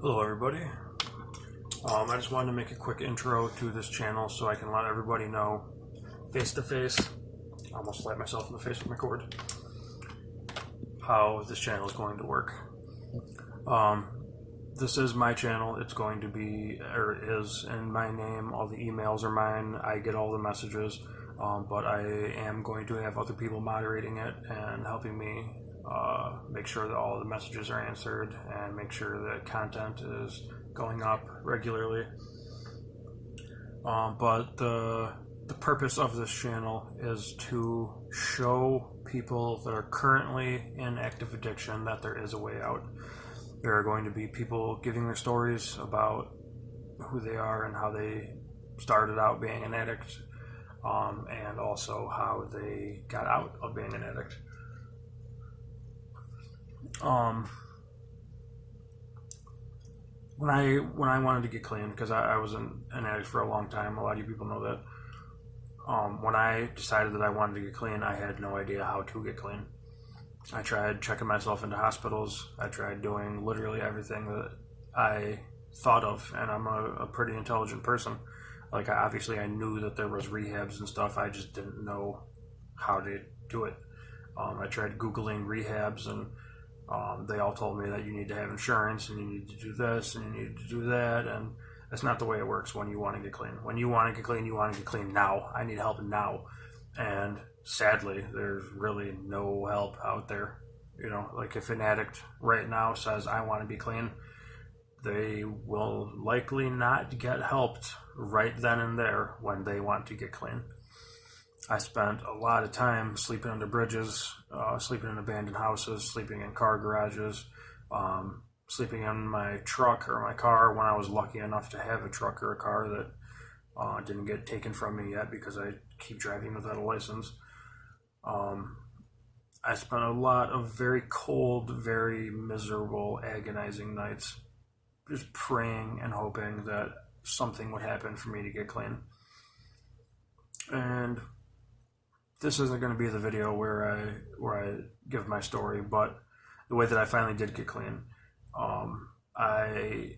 Hello everybody. I just wanted to make a quick intro to this channel so I can let everybody know face to face, I almost slapped myself in the face with my cord, how this channel is going to work. This is my channel. It's going to be, or it is in my name. All the emails are mine. I get all the messages, but I am going to have other people moderating it and helping me make sure that all the messages are answered and make sure that content is going up regularly. But the purpose of this channel is to show people that are currently in active addiction that there is a way out. There are going to be people giving their stories about who they are and how they started out being an addict, and also how they got out of being an addict. When I wanted to get clean, because I was an addict for a long time, a lot of you people know that. When I decided that I wanted to get clean, I had no idea how to get clean. I tried checking myself into hospitals. I tried doing literally everything that I thought of, and I'm a pretty intelligent person. Like, obviously I knew that there was rehabs and stuff. I just didn't know how to do it. I tried Googling rehabs, and they all told me that you need to have insurance, and you need to do this, and you need to do that, and that's not the way it works when you want to get clean. When you want to get clean, you want to get clean now. I need help now. And sadly, there's really no help out there. You know, like if an addict right now says, I want to be clean, they will likely not get helped right then and there when they want to get clean. I spent a lot of time sleeping under bridges, sleeping in abandoned houses, sleeping in car garages, sleeping in my truck or my car when I was lucky enough to have a truck or a car that didn't get taken from me yet because I keep driving without a license. I spent a lot of very cold, very miserable, agonizing nights just praying and hoping that something would happen for me to get clean. And this isn't going to be the video where I give my story, but the way that I finally did get clean, I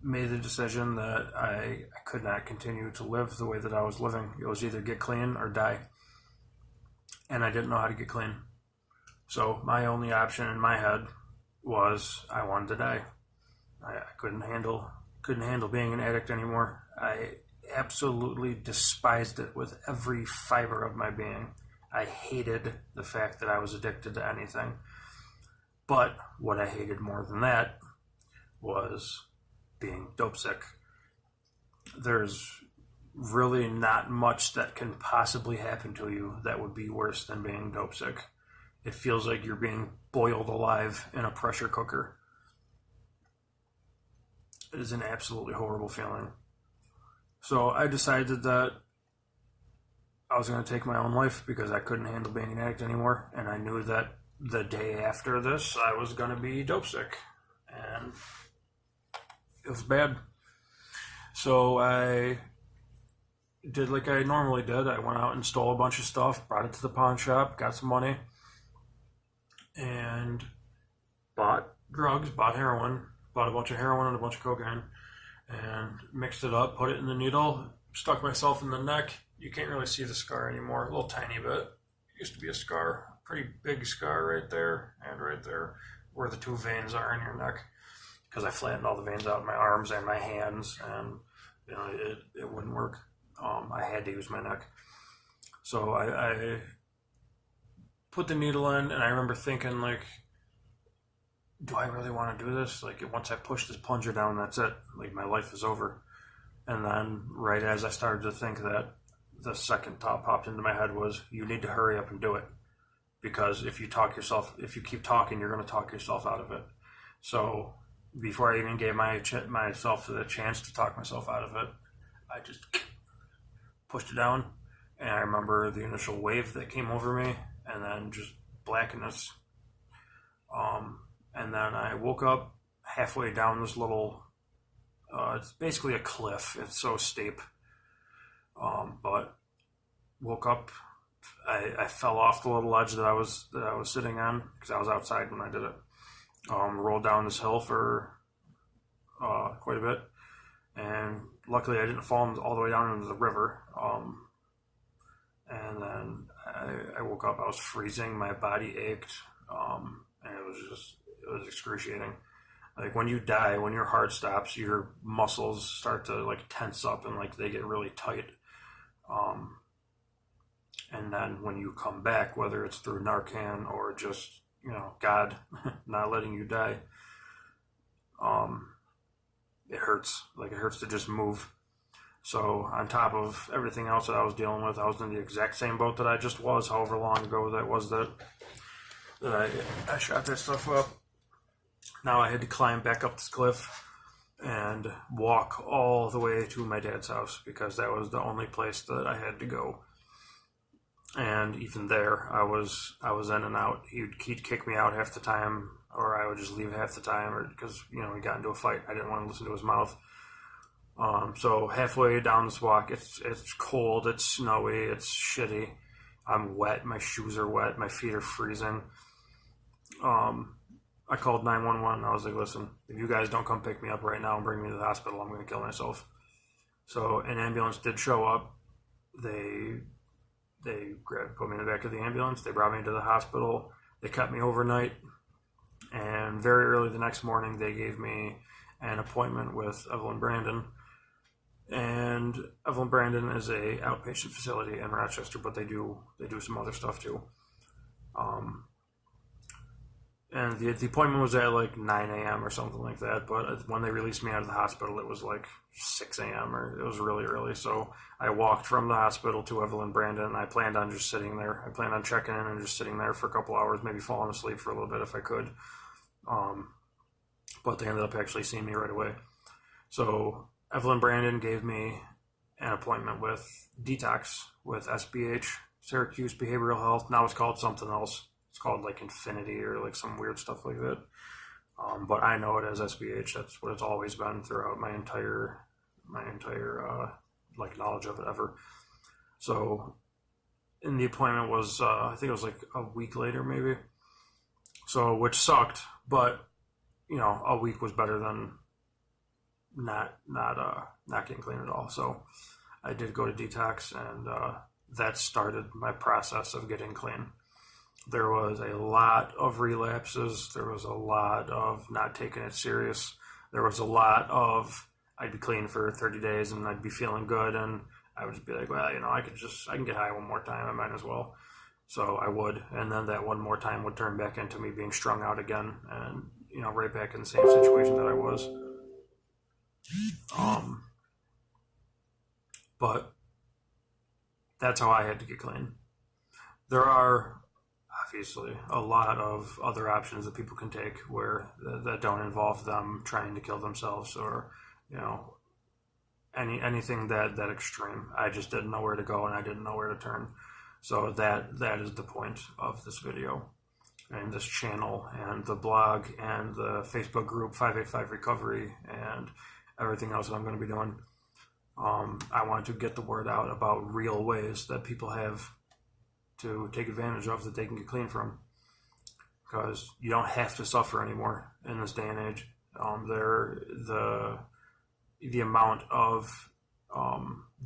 made the decision that I could not continue to live the way that I was living. It was either get clean or die. And I didn't know how to get clean. So my only option in my head was I wanted to die. I couldn't handle being an addict anymore. I absolutely despised it with every fiber of my being. I hated the fact that I was addicted to anything. But what I hated more than that was being dope sick. There's really not much that can possibly happen to you that would be worse than being dope sick. It feels like you're being boiled alive in a pressure cooker. It is an absolutely horrible feeling. So I decided that I was going to take my own life because I couldn't handle being an addict anymore, and I knew that the day after this I was going to be dope sick, and it was bad. So I did like I normally did. I went out and stole a bunch of stuff, brought it to the pawn shop, got some money, and bought drugs, bought heroin, bought a bunch of heroin and a bunch of cocaine, and mixed it up, put it in the needle, stuck myself in the neck. You can't really see the scar anymore, a little tiny bit. It used to be a scar, a pretty big scar right there, and right there where the two veins are in your neck, because I flattened all the veins out in my arms and my hands, and you know it wouldn't work. I had to use my neck. So I put the needle in, and I remember thinking, like, do I really want to do this? Like, once I push this plunger down, that's it. Like, my life is over. And then, right as I started to think that, the second thought popped into my head was, you need to hurry up and do it. Because if you keep talking, you're going to talk yourself out of it. So, before I even gave myself the chance to talk myself out of it, I just pushed it down. And I remember the initial wave that came over me, and then just blackness. And then I woke up halfway down this little, it's basically a cliff. It's so steep. But woke up, I fell off the little ledge that I was sitting on because I was outside when I did it. Rolled down this hill for quite a bit. And luckily I didn't fall all the way down into the river. And then I woke up, I was freezing, my body ached, and it was excruciating. Like when you die, when your heart stops, your muscles start to like tense up and like they get really tight. And then when you come back, whether it's through Narcan or just, God not letting you die, it hurts. Like it hurts to just move. So on top of everything else that I was dealing with, I was in the exact same boat that I just was, however long ago that was that I shot that stuff up. Now I had to climb back up this cliff and walk all the way to my dad's house because that was the only place that I had to go. And even there, I was in and out. He'd kick me out half the time, or I would just leave half the time, or because we got into a fight. I didn't want to listen to his mouth. So halfway down this walk, it's cold, it's snowy, it's shitty. I'm wet, my shoes are wet, my feet are freezing. I called 911. I was like, listen, if you guys don't come pick me up right now and bring me to the hospital, I'm going to kill myself. So an ambulance did show up. They put me in the back of the ambulance. They brought me to the hospital. They kept me overnight. And very early the next morning, they gave me an appointment with Evelyn Brandon. And Evelyn Brandon is a outpatient facility in Rochester, but they do some other stuff too. And the appointment was at like 9 a.m. or something like that, but when they released me out of the hospital, it was like 6 a.m. or it was really early. So I walked from the hospital to Evelyn Brandon, and I planned on just sitting there. I planned on checking in and just sitting there for a couple hours, maybe falling asleep for a little bit if I could. But they ended up actually seeing me right away. So Evelyn Brandon gave me an appointment with Detox, with SBH, Syracuse Behavioral Health. Now it's called something else. It's called like Infinity or like some weird stuff like that. But I know it as SBH. That's what it's always been throughout my entire like knowledge of it ever. So, and the appointment was I think it was like a week later maybe. So which sucked, but a week was better than not getting clean at all. So I did go to Detox, and that started my process of getting clean. There was a lot of relapses. There was a lot of not taking it serious. There was a lot of I'd be clean for 30 days and I'd be feeling good, and I would just be like, well, I can get high one more time. I might as well. So I would, and then that one more time would turn back into me being strung out again, and right back in the same situation that I was. But that's how I had to get clean. There are obviously a lot of other options that people can take where that don't involve them trying to kill themselves or anything that extreme. I just didn't know where to go, and I didn't know where to turn. So that is the point of this video and this channel and the blog and the Facebook group 585 Recovery and everything else that I'm going to be doing. I want to get the word out about real ways that people have to take advantage of that they can get clean from, because you don't have to suffer anymore in this day and age. The amount of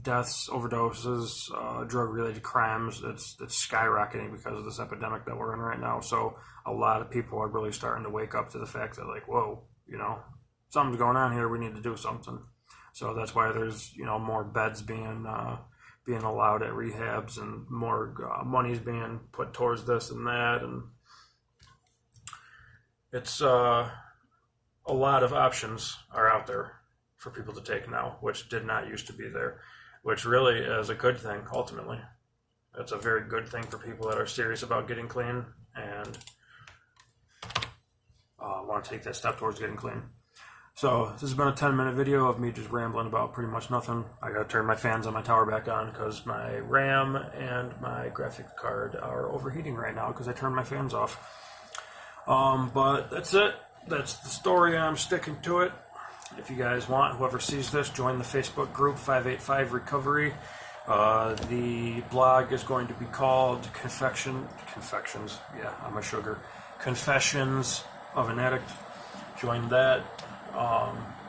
deaths, overdoses, drug-related crimes, it's skyrocketing because of this epidemic that we're in right now. So a lot of people are really starting to wake up to the fact that, like, whoa, something's going on here. We need to do something. So that's why there's more beds being allowed at rehabs, and more money's being put towards this and that, and it's a lot of options are out there for people to take now, which did not used to be there, which really is a good thing ultimately. It's a very good thing for people that are serious about getting clean and want to take that step towards getting clean. So this has been a 10-minute video of me just rambling about pretty much nothing. I gotta turn my fans on my tower back on because my RAM and my graphics card are overheating right now because I turned my fans off. But that's it. That's the story. I'm sticking to it. If you guys want, whoever sees this, join the Facebook group 585 Recovery. The blog is going to be called Confections. Yeah, I'm a sugar. Confessions of an Addict. Join that.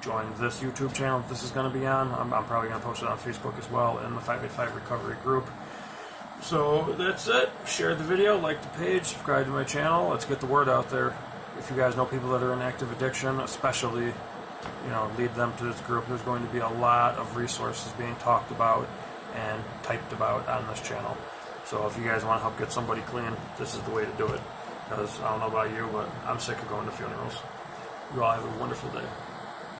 join this YouTube channel that this is going to be on. I'm probably going to post it on Facebook as well in the 585 Recovery group. So that's it. Share the video, like the page, subscribe to my channel. Let's get the word out there. If you guys know people that are in active addiction, especially, lead them to this group. There's going to be a lot of resources being talked about and typed about on this channel. So if you guys want to help get somebody clean, this is the way to do it. Because I don't know about you, but I'm sick of going to funerals. You all have a wonderful day.